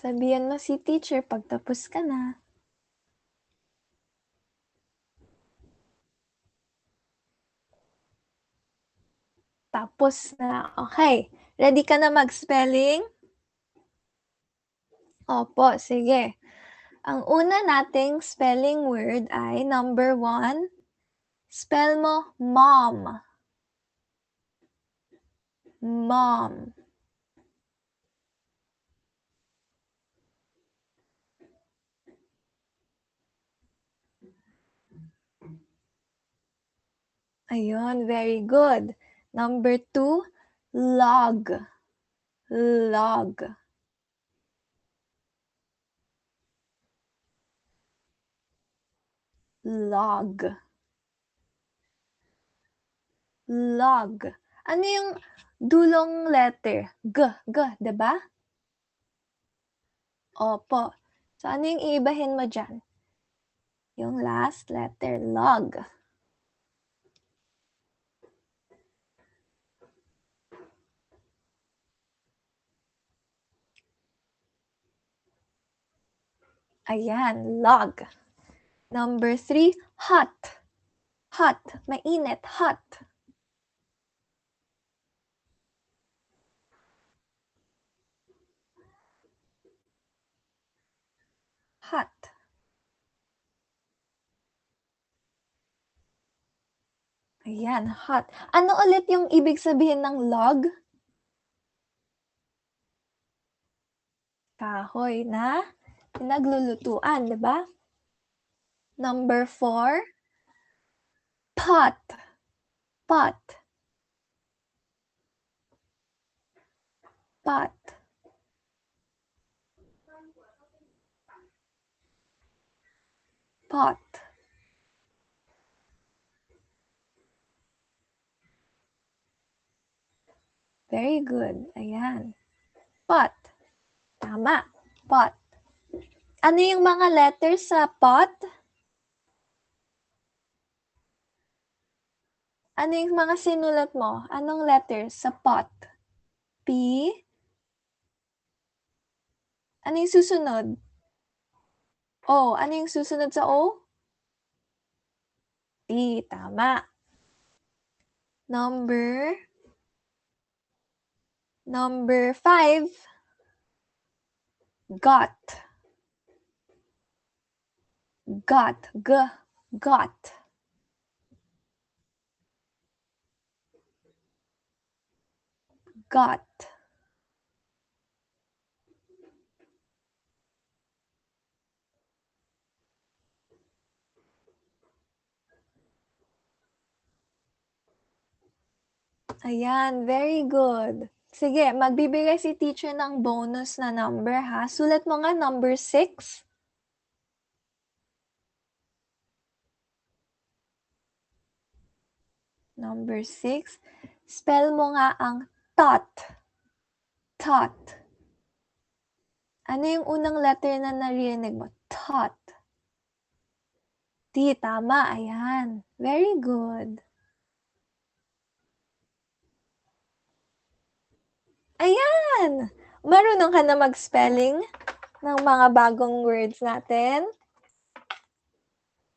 Sabihan mo si teacher 'pag tapos ka na. Tapos na, okey. Ready ka na mag-spelling? Opo, sige. Ang una nating spelling word ay number 1, spell mo mom. Mom. Ayun, very good. Number 2, log. Log. Log. Log. Ano yung dulong letter? G, G, 'di ba? Opo. So, ano yung iibahin mo diyan? Yung last letter, log. Ayan, log. Number 3, hot. Hot, mainit, hot. Hot. Ayan, hot. Ano ulit yung ibig sabihin ng log? Kahoy na pinaglulutuan, 'di ba? Number 4, pot. Pot. Pot. Pot. Very good. Ayan. Pot. Tama. Pot. Ano yung mga letters sa pot? Ano yung mga sinulat mo? Anong letters sa pot? P? Ano yung susunod? O. Ano yung susunod sa O? T. Tama. Number 5, got. Got. G. Got. Got. Ayan, very good. Sige, magbibigay si teacher ng bonus na number ha. Sulat mo nga number 6. Number 6. Spell mo nga ang tot. Tot. Ano yung unang letter na narinig mo? Tot. T, tama. Ayan. Very good. Ayan! Marunong ka na mag-spelling ng mga bagong words natin?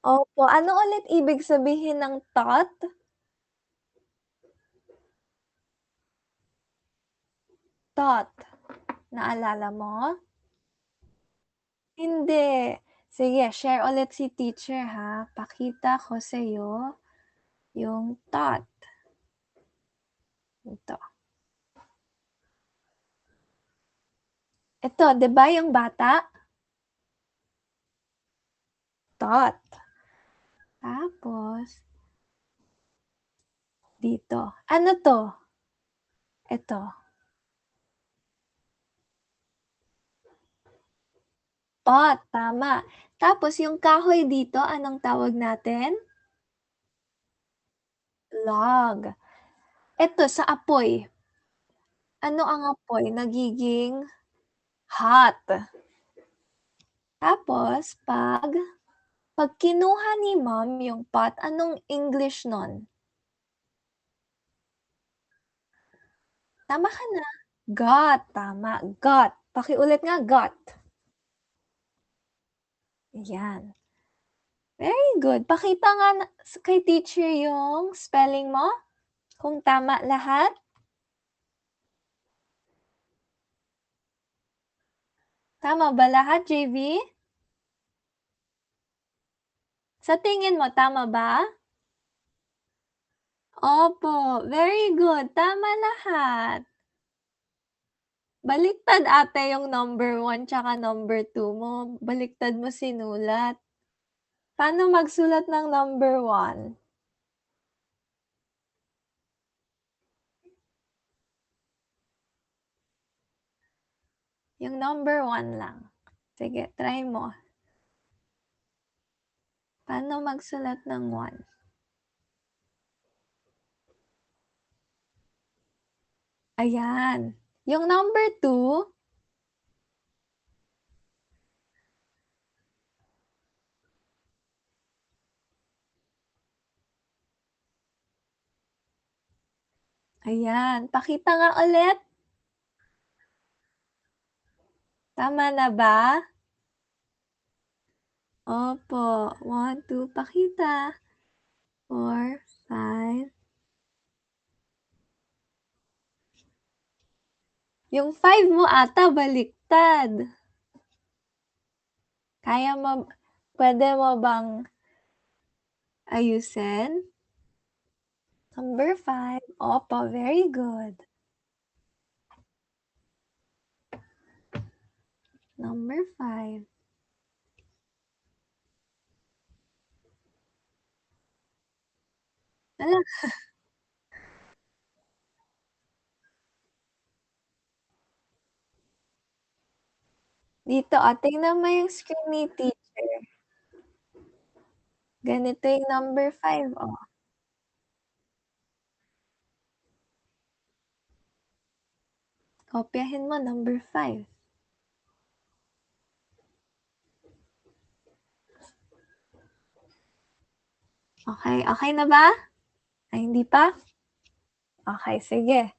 Opo. Ano ulit ibig sabihin ng tot? Tot. Naalala mo? Hindi. Sige, share ulit si teacher ha. Pakita ko sa'yo yung tot. Ito. Ito, 'di ba yung bata? Tot. Tapos, dito. Ano 'to? Ito. Pot, tama. Tapos yung kahoy dito, anong tawag natin? Log. Ito sa apoy. Ano ang apoy? Nagiging hot. Tapos 'pag kinuha ni mom yung pot, anong English nun? Tama ka na. Got, tama, got. Pakiulit nga, got. Ayan. Very good. Pakita nga kay teacher yung spelling mo. Kung tama lahat. Tama ba lahat, JV? Sa tingin mo, tama ba? Opo, very good. Tama lahat. Baliktad ate yung number 1 tsaka number 2 mo. Baliktad mo sinulat. Paano magsulat ng number 1? Yung number 1 lang. Sige, try mo. Paano magsulat ng 1? Ayan. Yung number 2, ayan. Pakita nga ulit. Tama na ba? Opo. 1, 2, pakita. 4, 5. Yung 5 mo ata baliktad. Pwede mo bang ayusin? Number 5. Opo, very good. Number 5. Ala, dito, tingnan mo yung screen ni teacher. Ganito yung number 5, oh. Kopyahin mo, number 5. Okay, okay na ba? Ay, hindi pa? Okay, sige.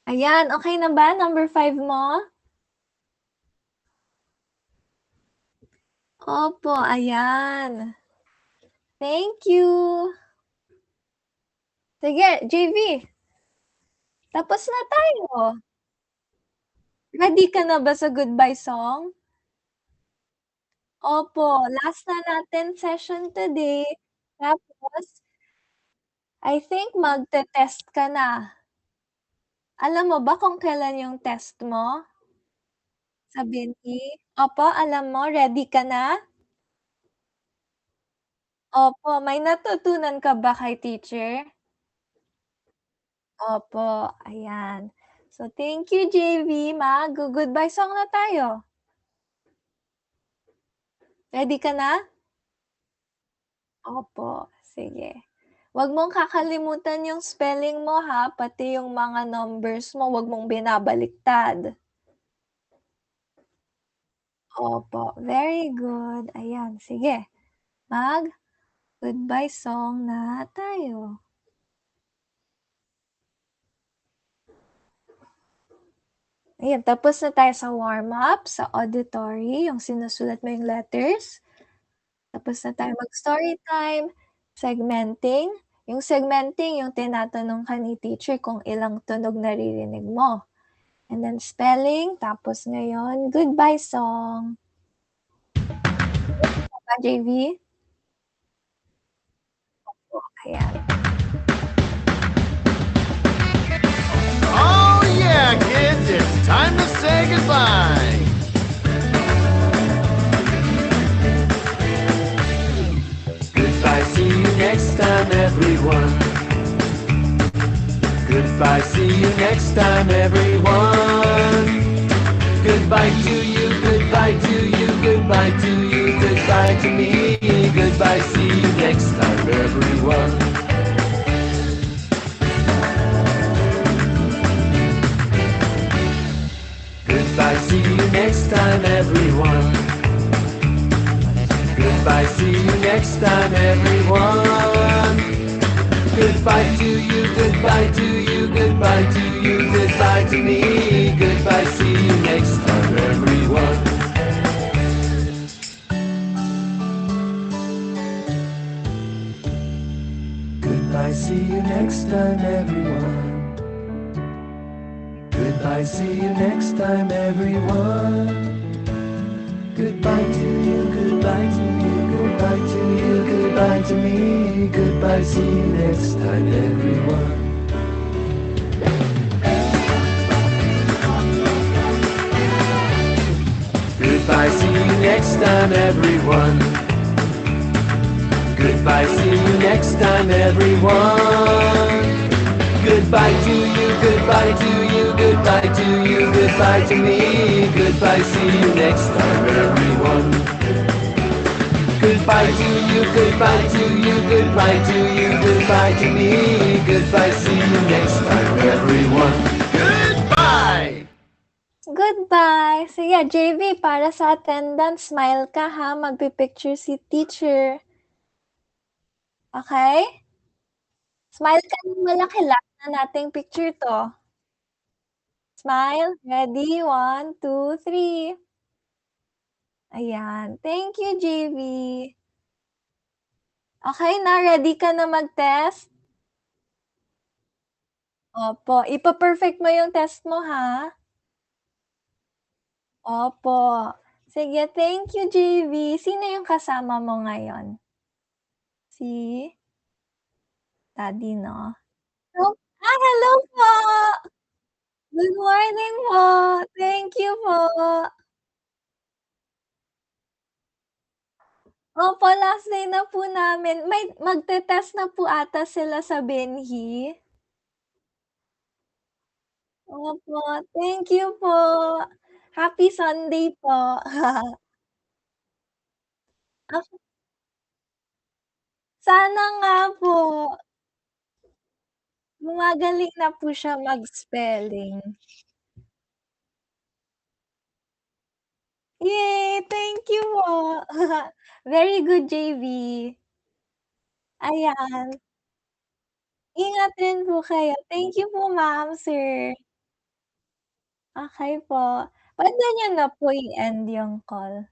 Ayan, okay na ba? Number 5 mo? Opo, ayan. Thank you. Sige, JV. Tapos na tayo. Ready ka na ba sa goodbye song? Opo, last na natin session today. Tapos, I think magte-test ka na. Alam mo ba kung kailan yung test mo? Sa Binti? Opo, alam mo, ready ka na? Opo, may natutunan ka ba kay teacher? Opo, ayan. So, thank you, JV. Mag-goodbye song na tayo. Ready ka na? Opo, sige. Huwag mong kakalimutan yung spelling mo ha, pati yung mga numbers mo, huwag mong binabaliktad. Opo, very good. Ayan, sige. Mag-goodbye song na tayo. Ayan, tapos na tayo sa warm-up, sa auditory, yung sinusulat mo yung letters. Tapos na tayo mag-story time, segmenting. Yung segmenting, yung tinatanong ka ni teacher kung ilang tunog naririnig mo. And then spelling, tapos ngayon, goodbye song. JV? Ayan. Oh yeah, kids, it's time to say goodbye. Goodbye, see you next time, everyone. Goodbye, see you next time, everyone. Goodbye to you, goodbye to you, goodbye to you, goodbye to me. Goodbye, see you next time, everyone. Goodbye, see you next time, everyone. Goodbye, see you next time, everyone. Goodbye to you, goodbye to you, goodbye to you, goodbye to me. Goodbye, see you next time, everyone. Goodbye, see you next time, everyone. Goodbye, see you next time, everyone. Goodbye to you, goodbye to you, goodbye to you, goodbye to me. Goodbye, see you next time, everyone. Goodbye, see you next time, everyone. Goodbye, see you next time, everyone. Goodbye to you, goodbye to you, goodbye to you, goodbye to me. Goodbye, see you next time, everyone. Goodbye to you, goodbye to you, goodbye to you, goodbye to me. Goodbye, see you next time, everyone. Goodbye! Goodbye! Sige, JV, para sa attendance, smile ka ha, magpi-picture si teacher. Okay? Smile ka ng malaki, last na nating picture 'to. Smile, ready, 1, 2, 3. Ayan, thank you, JV. Okay na, ready ka na mag-test? Opo, ipa-perfect mo yung test mo ha. Opo. Sige, thank you, JV. Sino yung kasama mo ngayon? Si daddy 'no? Hello po! Good morning po. Thank you po. Opo, last day na po namin. May magte-test na po ata sila sa Benhi. Opo, thank you po. Happy Sunday po. Ako sana nga po. Gumagaling na po siya mag-spelling. Yay! Thank you po. Very good, JV. Ayan, ingat din po kayo. Thank you po ma'am, sir. Okey po. Puwede niyo na po i-end yung call.